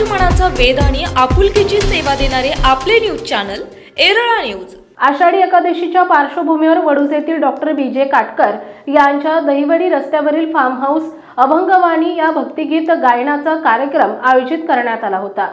समाज मनाचा वेध आणि आपुलकीची सेवा देणारे आपले news channel Erala news. Ashadhi एकादशीच्या पार्श्वभूमीवर वडूज येथील डॉक्टर बीजे काटकर यांच्या दहिवडी रस्त्यावरील फार्म हाऊस अभंगवाणी या भक्तिगीत गायनाचा कार्यक्रम आयोजित करण्यात आला होता।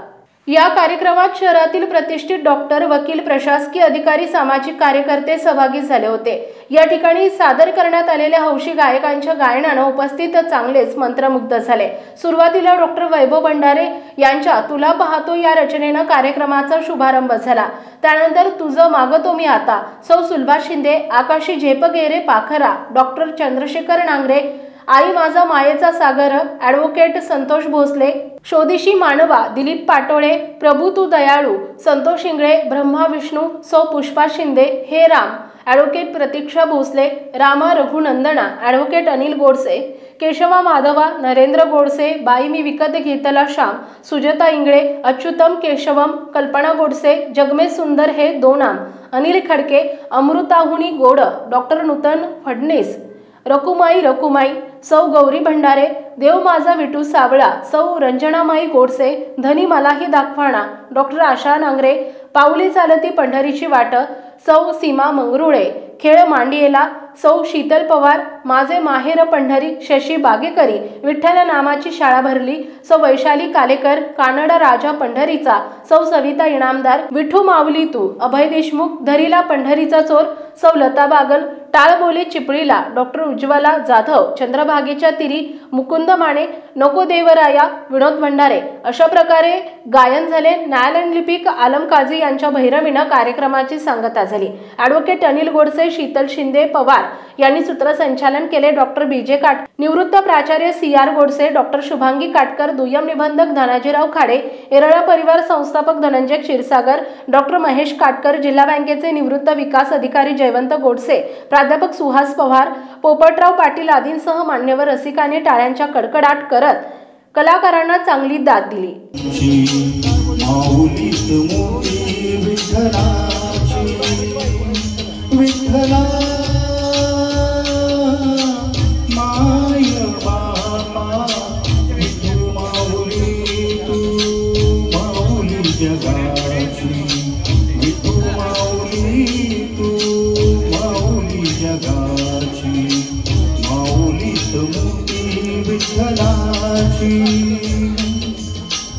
या कार्यक्रमात शहरातील प्रतिष्ठित डॉक्टर, वकील, प्रशासकीय अधिकारी, सामाजिक कार्यकर्ते सहभागी झाले होते। या ठिकाणी सादर करण्यात आलेल्या हौशी गायकांच्या गायनाने उपस्थित चांगलेच मंत्रमुग्ध झाले। सुरुवातीला डॉक्टर वैभव भंडारे यांच्या तुला पाहतो या रचनेने कार्यक्रमाचा शुभारंभ झाला। त्यानंतर तुझं मागतो मी आता सौ सुलभा शिंदे, आकाशी झेपगेरे पाखरा, डॉक्टर चंद्रशेखर नांगरे, आई माझा मायेचा सागर, ॲडव्होकेट संतोष भोसले, शोधिशी मानवा, दिलीप पाटोळे, प्रभू तू दयाळू, संतोष इंगळे, ब्रह्मा विष्णू, सौ पुष्पा शिंदे, हे राम, ॲडव्होकेट प्रतीक्षा भोसले, रामा रघुनंदना, ॲडव्होकेट अनिल गोडसे, केशवा माधवा, नरेंद्र गोडसे, बाई मी विकत घेतला श्याम, सुजाता इंगळे, अच्युतम केशवम, कल्पना गोडसे, जगमे सुंदर हे दोनाम, अनिल खडके, अमृताहुनी गोड, डॉक्टर नूतन फडणीस, रकुमाई रकुमाई, सौ गौरी भंडारे, देव माझा विठू सावळा, सौ रंजनामाई गोडसे, धनी मलाही दाखवाणा, डॉक्टर आशा नांगरे, पाऊली चालती पंढरीची वाट, सौ सीमा मंगरुळे, खेळ मांडियेला, सौ शीतल पवार, माझे माहेर पंढरी, शशी बागेकरी, विठ्ठल नामाची शाळा भरली, सौ वैशाली कालेकर, कानडा राजा पंढरीचा, सौ सविता इनामदार, विठू माऊली तू, अभय देशमुख, धरीला पंढरीचा चोर, सौ लता बागल, टाळबोली चिपळीला, डॉक्टर उज्ज्वला जाधव, चंद्रभागेच्या तिरी, मुकुंद माने, नको देवराया, विनोद भंडारे अशा प्रकारे गायन झाले। न्यायालयीन लिपिक आलम काझी यांच्या भैरवीने कार्यक्रमाची सांगता झाली। ॲडव्होकेट अनिल गोडसे, शीतल शिंदे पवार यांनी सूत्रसंचालन केले। डॉक्टर बीजे काटकर, निवृत्त प्राचार्य CR गोडसे, डॉक्टर शुभांगी काटकर, दुय्यम निबंधक धनाजीराव खाडे, एरळा परिवार संस्थापक धनंजय क्षीरसागर, डॉक्टर महेश काटकर, जिल्हा बँकेचे निवृत्त विकास अधिकारी जयवंत गोडसे, प्राध्यापक सुहास पवार, पोपटराव पाटील आदींसह मान्यवर रसिकांनी टाळ्यांच्या कडकडाट करत कलाकारांना चांगली दाद दिली।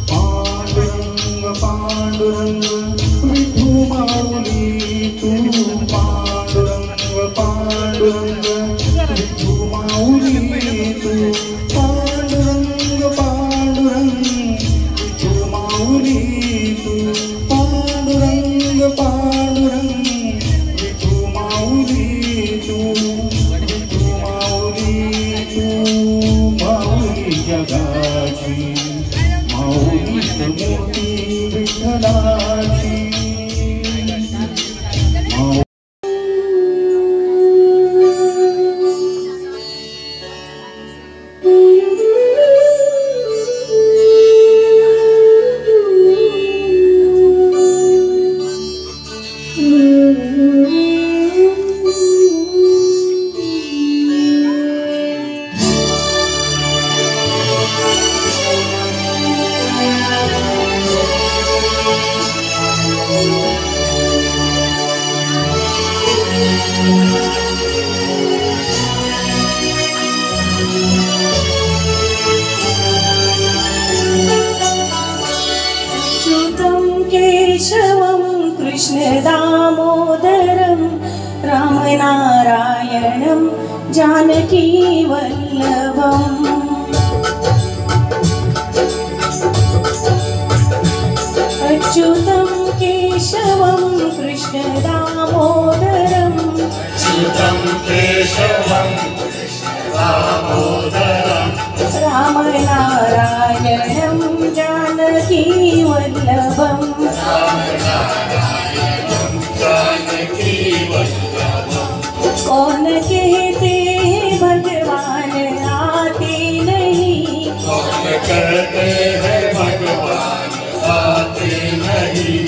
पांडुरंग पांडुरंग विठू माऊली तू, पांडुरंग पांडुरंग विठू माऊली तू, पांडुरंग पांडुरंग विठू माऊली तू, पांडुरंग पांडुरंग विठू माऊली तू, विठू माऊली तू, माऊली जगाची, माऊली मोठी विठ्ठलाची। केशवं कृष्ण दामोदरं रामनारायणं जानकी वल्लभम्। अच्युतं केशवं कृष्ण दामोदरं, अच्युतं केशवं कृष्ण दामोदरं, रामनारायणं जानकी वल्लभम्। कौन कहते भगवान आते नहीं, कौन कहते हैं भगवान आते नहीं,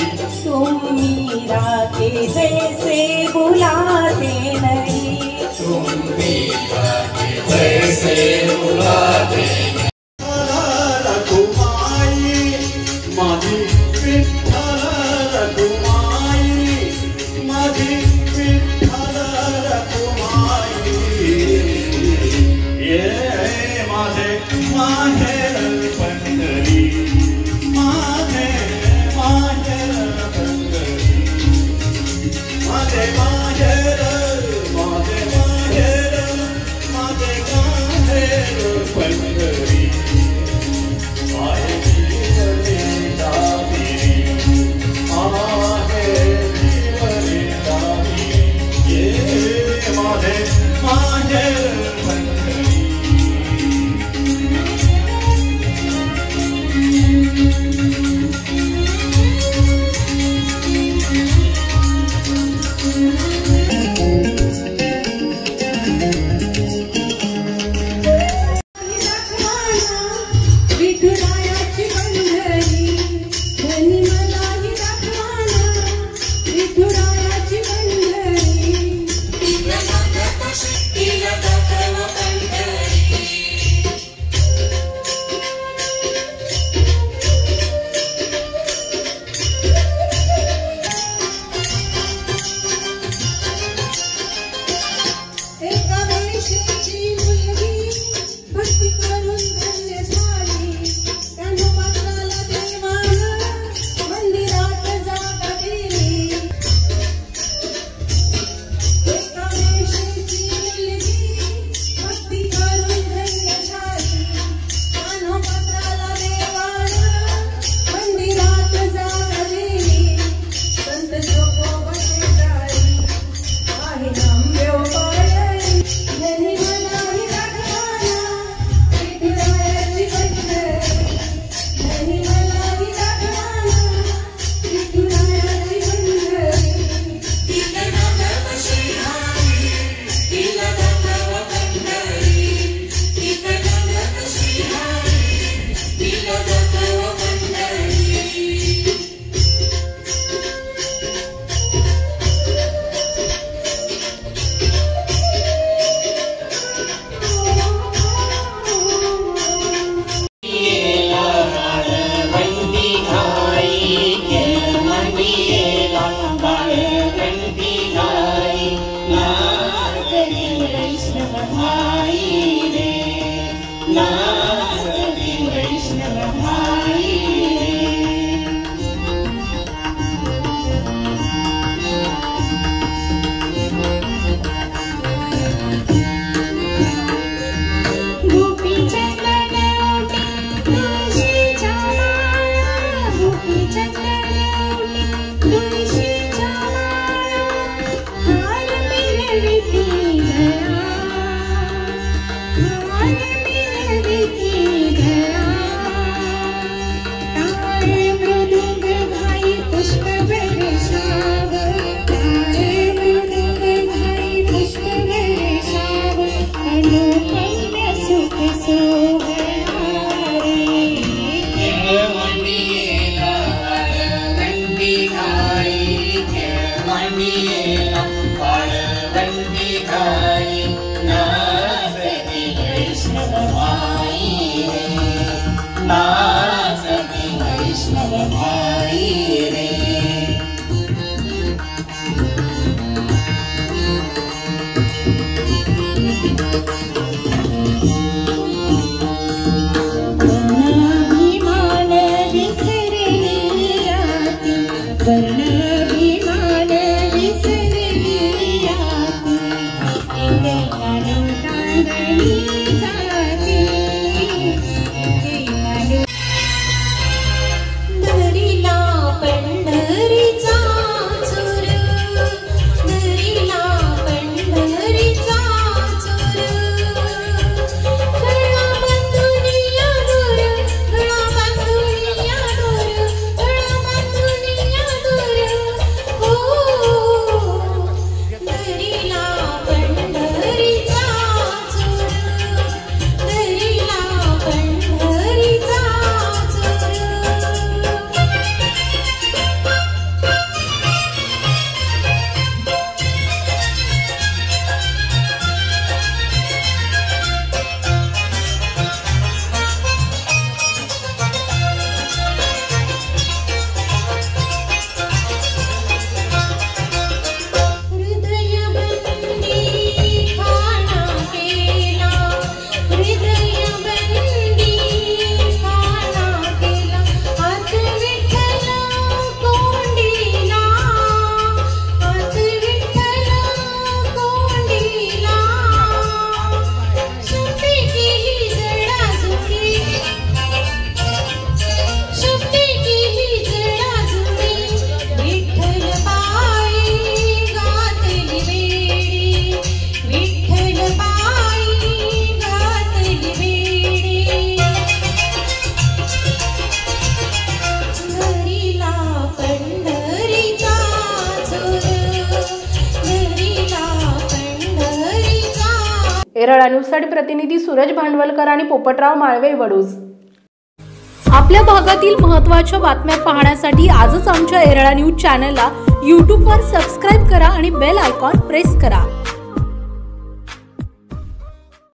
तुम मीरा के जैसे बुलाते नहीं, तुम मीरा के जैसे बुलाते नहीं। नाचती वैष्णव भाई गोपी चंदन ओटी तुळशीच्या माळा गोपी चंदन ओटी तुळशीच्या माळा हार मिरविती गळा हार मिरविती गळा टाळ मृदुंग घाई पुष्प बरसाव टाळ मृदुंग घाई पुष्प बरसाव अनुपम सुख सोहळा रे केळवंडीला वाळवंडी घाई केळवंडीला वाळवंडी घाई नाचती वैष्णव भाई रे नाचती वैष्णव भाई रे वर्णाभिमान विसरली राती वर्णाभिमान विसरली राती इंद्रियानो तांगली जाती इंद्रियानो दरीला पंढरीचा चोर दरीला पंढरीचा चोर गळा बांधुनिया दोर गळा बांधुनिया दोर गळा बांधुनिया दोर हो दरीला पंढरीचा चोर दरीला पंढरीचा चोर हृदय बंदी खाना केला हृदय बंदी खाना केला हात विठ्ठल कोंडीला हात विठ्ठल कोंडीला शुद्धी केली जडाजुडी शुद्धी केली जडाजुडी विठ्ठल पायी घातली वेडी विठ्ठल पायी घातली वेडी घरीला पंढरीचा चोर घरीला पंढरीचा एरळा न्यूजसाठी प्रतिनिधी सूरज भांडवलकर आणि पोपटराव माळवे वडूज. आपल्या भागातील महत्त्वाच्या बातम्या पाहण्यासाठी आजच आमच्या एरळा न्यूज चॅनलला यूट्यूबवर सबस्क्राईब करा आणि बेल आयकॉन प्रेस करा.